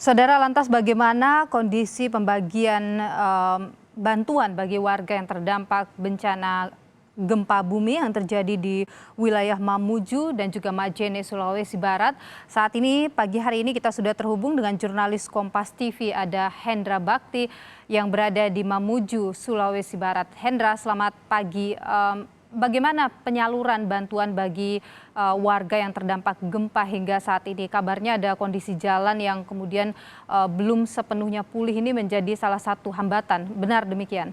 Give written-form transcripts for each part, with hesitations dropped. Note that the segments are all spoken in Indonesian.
Saudara, lantas bagaimana kondisi pembagian bantuan bagi warga yang terdampak bencana gempa bumi yang terjadi di wilayah Mamuju dan juga Majene, Sulawesi Barat? Saat ini, pagi hari ini kita sudah terhubung dengan jurnalis Kompas TV, ada Hendra Bakti yang berada di Mamuju, Sulawesi Barat. Hendra, selamat pagi. Bagaimana penyaluran bantuan bagi warga yang terdampak gempa hingga saat ini? Kabarnya ada kondisi jalan yang kemudian belum sepenuhnya pulih, ini menjadi salah satu hambatan. Benar demikian?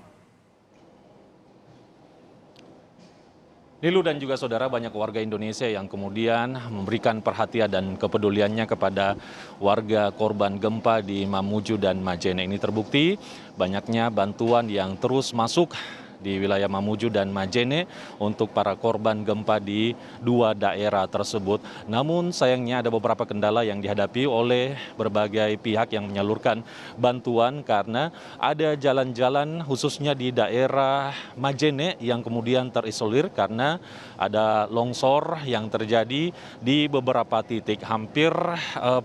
Nilu dan juga saudara, banyak warga Indonesia yang kemudian memberikan perhatian dan kepeduliannya kepada warga korban gempa di Mamuju dan Majene. Ini terbukti banyaknya bantuan yang terus masuk di wilayah Mamuju dan Majene untuk para korban gempa di dua daerah tersebut. Namun sayangnya ada beberapa kendala yang dihadapi oleh berbagai pihak yang menyalurkan bantuan karena ada jalan-jalan khususnya di daerah Majene yang kemudian terisolir karena ada longsor yang terjadi di beberapa titik, hampir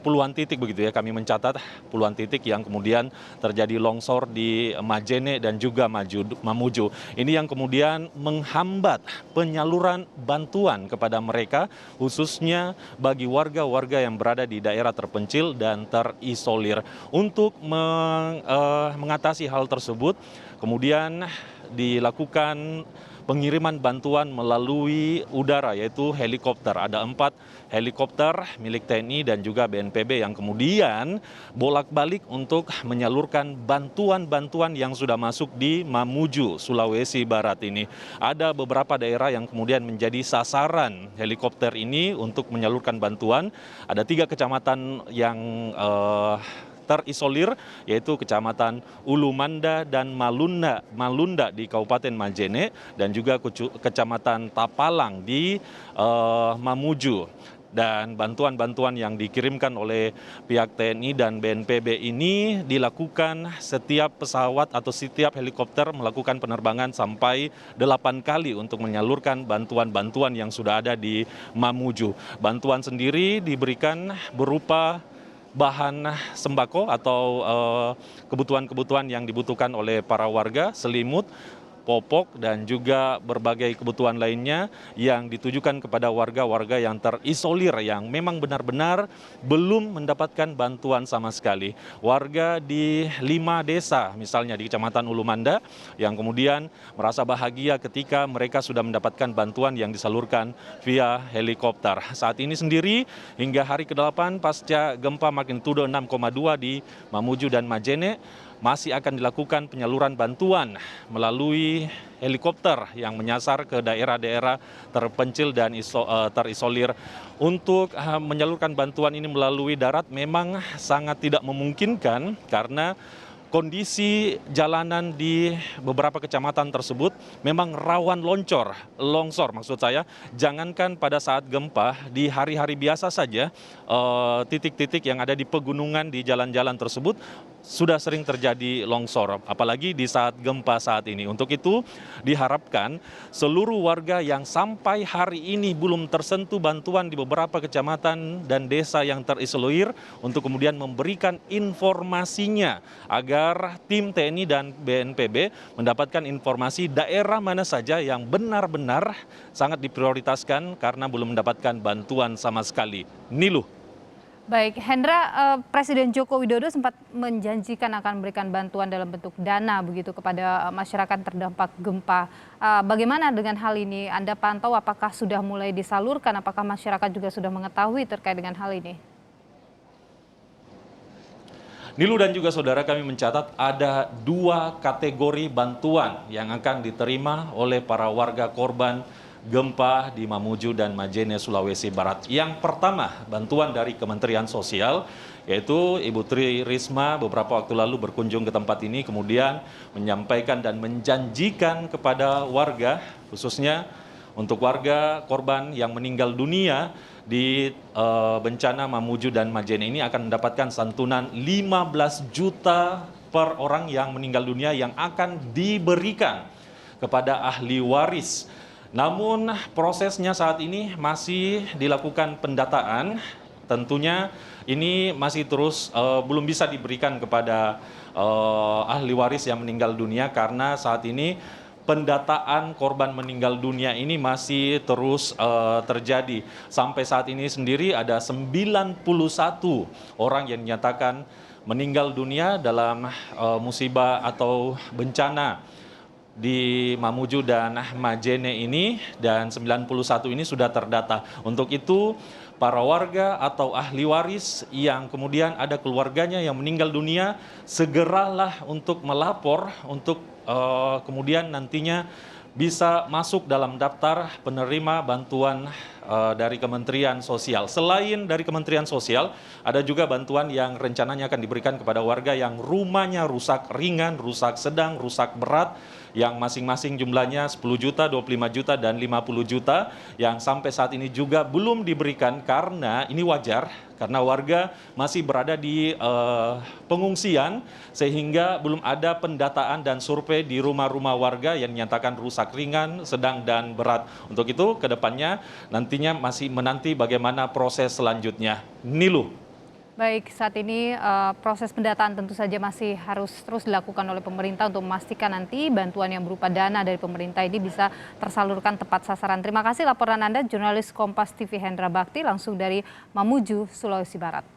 puluhan titik begitu ya, kami mencatat puluhan titik yang kemudian terjadi longsor di Majene dan juga Mamuju. Ini yang kemudian menghambat penyaluran bantuan kepada mereka, khususnya bagi warga-warga yang berada di daerah terpencil dan terisolir. Untuk mengatasi hal tersebut, kemudian dilakukan pengiriman bantuan melalui udara, yaitu helikopter. Ada 4 helikopter milik TNI dan juga BNPB yang kemudian bolak-balik untuk menyalurkan bantuan-bantuan yang sudah masuk di Mamuju, Sulawesi Barat ini. Ada beberapa daerah yang kemudian menjadi sasaran helikopter ini untuk menyalurkan bantuan. Ada 3 kecamatan yang terisolir, yaitu Kecamatan Ulumanda dan Malunda di Kabupaten Majene dan juga Kecamatan Tapalang di Mamuju. Dan bantuan-bantuan yang dikirimkan oleh pihak TNI dan BNPB ini dilakukan setiap pesawat atau setiap helikopter melakukan penerbangan sampai 8 kali untuk menyalurkan bantuan-bantuan yang sudah ada di Mamuju. Bantuan sendiri diberikan berupa bahan sembako atau kebutuhan-kebutuhan yang dibutuhkan oleh para warga, selimut, popok, dan juga berbagai kebutuhan lainnya yang ditujukan kepada warga-warga yang terisolir, yang memang benar-benar belum mendapatkan bantuan sama sekali. Warga di 5 desa, misalnya di Kecamatan Ulumanda, yang kemudian merasa bahagia ketika mereka sudah mendapatkan bantuan yang disalurkan via helikopter. Saat ini sendiri, hingga hari ke-8 pasca gempa magnitudo 6,2 di Mamuju dan Majene, masih akan dilakukan penyaluran bantuan melalui helikopter yang menyasar ke daerah-daerah terpencil dan terisolir. Untuk menyalurkan bantuan ini melalui darat memang sangat tidak memungkinkan karena kondisi jalanan di beberapa kecamatan tersebut memang rawan longsor maksud saya. Jangankan pada saat gempa, di hari-hari biasa saja titik-titik yang ada di pegunungan di jalan-jalan tersebut sudah sering terjadi longsor, apalagi di saat gempa saat ini. Untuk itu diharapkan seluruh warga yang sampai hari ini belum tersentuh bantuan di beberapa kecamatan dan desa yang terisolir untuk kemudian memberikan informasinya agar tim TNI dan BNPB mendapatkan informasi daerah mana saja yang benar-benar sangat diprioritaskan karena belum mendapatkan bantuan sama sekali. Nilu. Baik, Hendra, Presiden Joko Widodo sempat menjanjikan akan memberikan bantuan dalam bentuk dana begitu kepada masyarakat terdampak gempa. Bagaimana dengan hal ini? Anda pantau apakah sudah mulai disalurkan? Apakah masyarakat juga sudah mengetahui terkait dengan hal ini? Nilu dan juga saudara, kami mencatat ada 2 kategori bantuan yang akan diterima oleh para warga korban gempa di Mamuju dan Majene, Sulawesi Barat. Yang pertama, bantuan dari Kementerian Sosial, yaitu Ibu Tri Risma beberapa waktu lalu berkunjung ke tempat ini, kemudian menyampaikan dan menjanjikan kepada warga, khususnya untuk warga korban yang meninggal dunia di bencana Mamuju dan Majene ini akan mendapatkan santunan 15 juta per orang yang meninggal dunia yang akan diberikan kepada ahli waris. Namun prosesnya saat ini masih dilakukan pendataan tentunya ini masih terus belum bisa diberikan kepada ahli waris yang meninggal dunia karena saat ini pendataan korban meninggal dunia ini masih terus terjadi. Sampai saat ini sendiri ada 91 orang yang dinyatakan meninggal dunia dalam musibah atau bencana di Mamuju dan Majene ini, dan 91 ini sudah terdata. Untuk itu, para warga atau ahli waris yang kemudian ada keluarganya yang meninggal dunia, segeralah untuk melapor untuk kemudian nantinya bisa masuk dalam daftar penerima bantuan dari Kementerian Sosial. Selain dari Kementerian Sosial, ada juga bantuan yang rencananya akan diberikan kepada warga yang rumahnya rusak ringan, rusak sedang, rusak berat, yang masing-masing jumlahnya 10 juta, 25 juta, dan 50 juta, yang sampai saat ini juga belum diberikan karena ini wajar, karena warga masih berada di pengungsian, sehingga belum ada pendataan dan survei di rumah-rumah warga yang dinyatakan rusak ringan, sedang, dan berat. Untuk itu, ke depannya nantinya masih menanti bagaimana proses selanjutnya. Nilu. Baik, saat ini proses pendataan tentu saja masih harus terus dilakukan oleh pemerintah untuk memastikan nanti bantuan yang berupa dana dari pemerintah ini bisa tersalurkan tepat sasaran. Terima kasih laporan Anda, jurnalis Kompas TV Hendra Bakti langsung dari Mamuju, Sulawesi Barat.